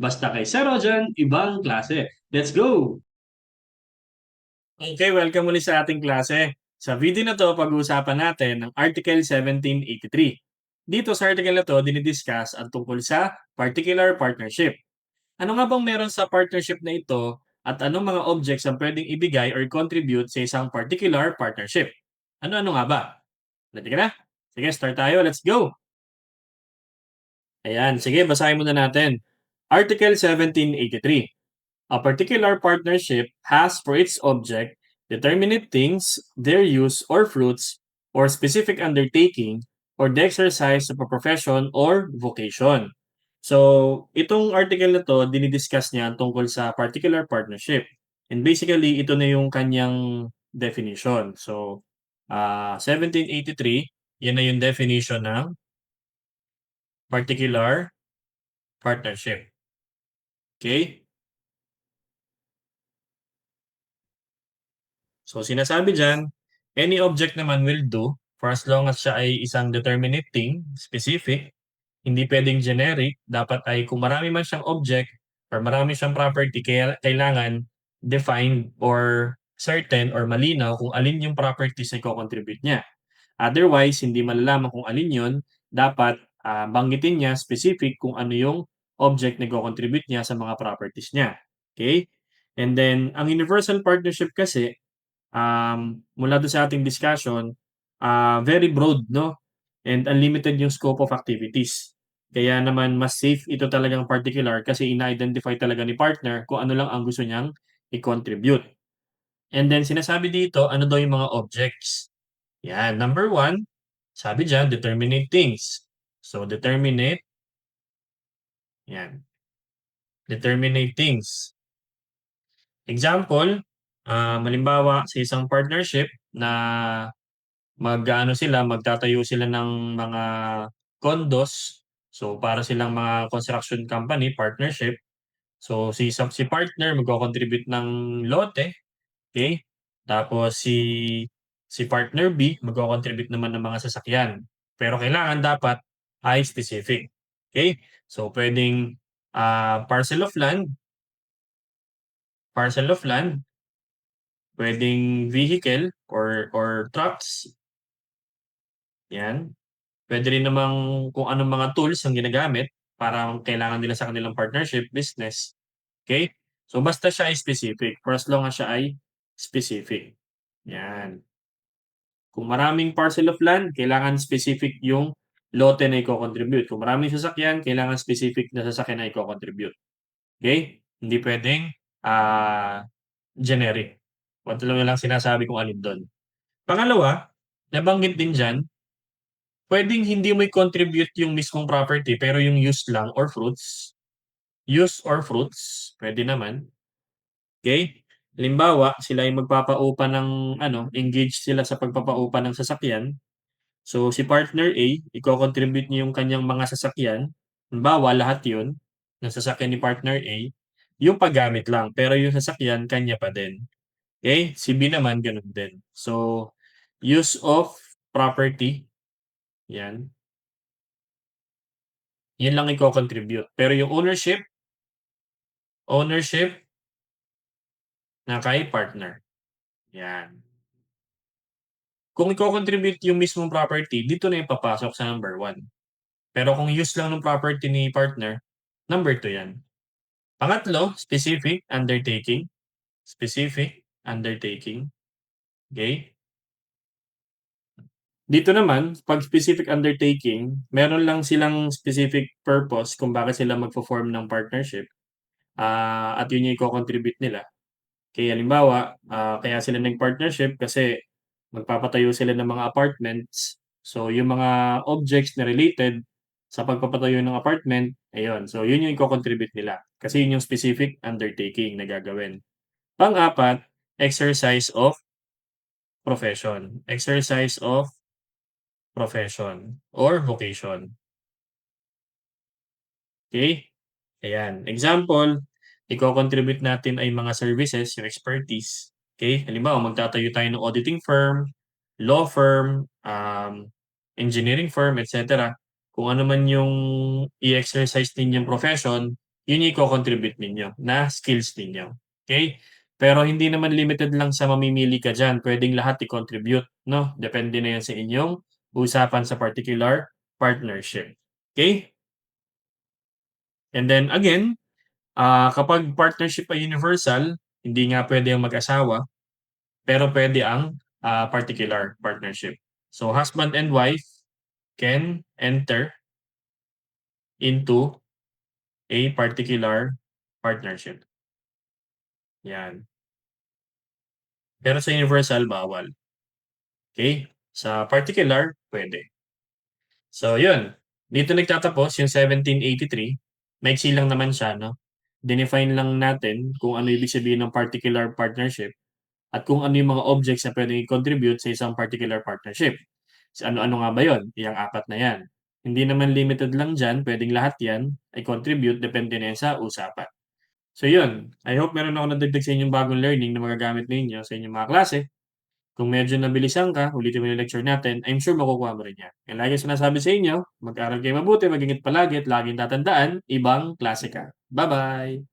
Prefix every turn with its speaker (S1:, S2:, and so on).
S1: Basta kay Sir Rojan, ibang klase. Let's go! Okay, welcome muli sa ating klase. Sa video na to, pag-uusapan natin ang Article 1783. Dito sa article na to, dinidiscuss ang tungkol sa particular partnership. Ano nga bang meron sa partnership na ito at anong mga objects ang pwedeng ibigay or contribute sa isang particular partnership? Ano-ano nga ba? Ready ka na? Sige, start tayo. Let's go! Ayan, sige, basahin muna natin. Article 1783. A particular partnership has for its object determinate things, their use or fruits, or specific undertaking, or the exercise of a profession or vocation. So, itong article na to, dinidiscuss niya tungkol sa particular partnership. And basically, ito na yung kanyang definition. So, 1783, yan na yung definition ng particular partnership. Okay? So sinasabi diyan, any object naman will do for as long as siya ay isang determinate thing, specific, hindi pwedeng generic, dapat ay kung marami man siyang object or marami siyang property, kaya kailangan defined or certain or malinaw kung alin yung properties na i-contribute niya. Otherwise, hindi malalaman kung alin yun, dapat banggitin niya specific kung ano yung object na i-contribute niya sa mga properties niya. Okay? And then, ang universal partnership kasi, mula doon sa ating discussion, very broad, no? And unlimited yung scope of activities. Kaya naman mas safe ito talagang particular kasi ina-identify talaga ni partner kung ano lang ang gusto niyang i-contribute. And then sinasabi dito, ano daw yung mga objects. Yan, number one, sabi diyan, determinate things. So, determinate, yan, determinate things. Example, halimbawa sa isang partnership na mag-aano sila, magtatayo sila ng mga condos. So, para silang mga construction company, partnership. So, si partner magko-contribute ng lote, okay? Tapos si partner B magko-contribute naman ng mga sasakyan. Pero kailangan dapat ay specific. Okay? So, pwedeng parcel of land, pwedeng vehicle or trucks, yan. Puwede rin namang kung anong mga tools ang ginagamit para kailangan nila sa kanilang partnership business, okay? So, basta siya ay specific, for as long as siya ay specific, 'yan. Kung maraming parcel of land, kailangan specific yung lote na iko-contribute. Kung maraming sasakyan, kailangan specific na sasakyan na iko-contribute, okay? Hindi puwedeng, generic. Kung ano lang sinasabi kung alin dun. Pangalawa, nabanggit din diyan, puwedeng hindi mo i-contribute yung mismong property pero yung use lang or fruits. Use or fruits, puwede naman, okey? Halimbawa, sila ay magpapaupa ng ano, engage sila sa pagpapaupa ng sasakyan. So, si partner A, iko-contribute niya yung kanyang mga sasakyan. Halimbawa, lahat yun ng sasakyan ni partner A, yung paggamit lang, pero yung sasakyan kanya pa din, okey? Si B naman gano'n din. So, use of property, 'yan. Yun lang iko-contribute. Pero yung ownership na kay partner, 'yan. Kung iko-contribute yung mismong property, dito na yung papasok sa number one. Pero kung use lang ng property ni partner, number two 'yan. Pangatlo, specific undertaking, okey? Dito naman, 'pag specific undertaking, meron lang silang specific purpose kung bakit sila magfo-form ng partnership, at yun yung iko-contribute nila. Kaya halimbawa, kaya sila nag-partnership kasi magpapatayo sila ng mga apartments. So, yung mga objects na related sa pagpapatayo ng apartment, ayun. So, yun yung iko-contribute nila. Kasi yun yung specific undertaking na gagawin. Pang-apat, exercise of profession. Exercise of profession or vocation. Okay? Ayan. Example, iko-contribute natin ay mga services, yung expertise. Okay? Halimbawa, magtatayo tayo ng auditing firm, law firm, engineering firm, etc. Kung ano man yung i-exercise ninyong profession, yun yung iko-contribute ninyo na skills ninyo, okey? Pero hindi naman limited lang sa mamimili ka diyan, puwedeng lahat i-contribute 'no, depende na yan sa inyong usapan sa particular partnership, okey? And then again, kapag partnership ay universal, hindi nga puwede ang mag-asawa, pero puwede ang, particular partnership. So, husband and wife can enter into a particular partnership, 'yan. Pero sa universal bawal, okey? Sa particular puwede. So yun, dito nagtatapos yung 1783, maiksi lang naman siya 'no. Dinefine lang natin kung ano ibig sabihin ng particular partnership at kung ano yung mga objects na puwedeng i-contribute sa isang particular partnership. So ano-ano nga ba yun? Yang apat na yan. Hindi naman limited lang diyan, puwedeng lahat yan ay contribute depende na yan sa usapan. So yun, I hope meron akong nadagdag sa inyong bagong learning na magagamit ninyo sa inyong mga klase. Kung medyo nabilisan ka, ulitin mo yung lecture natin, I'm sure makukuha mo rin yan. And lagi kong sinasabi sa inyo, mag-aral kayo mabuti, mag-ingat palagi at laging tatandaan, ibang klase ka. Bye-bye!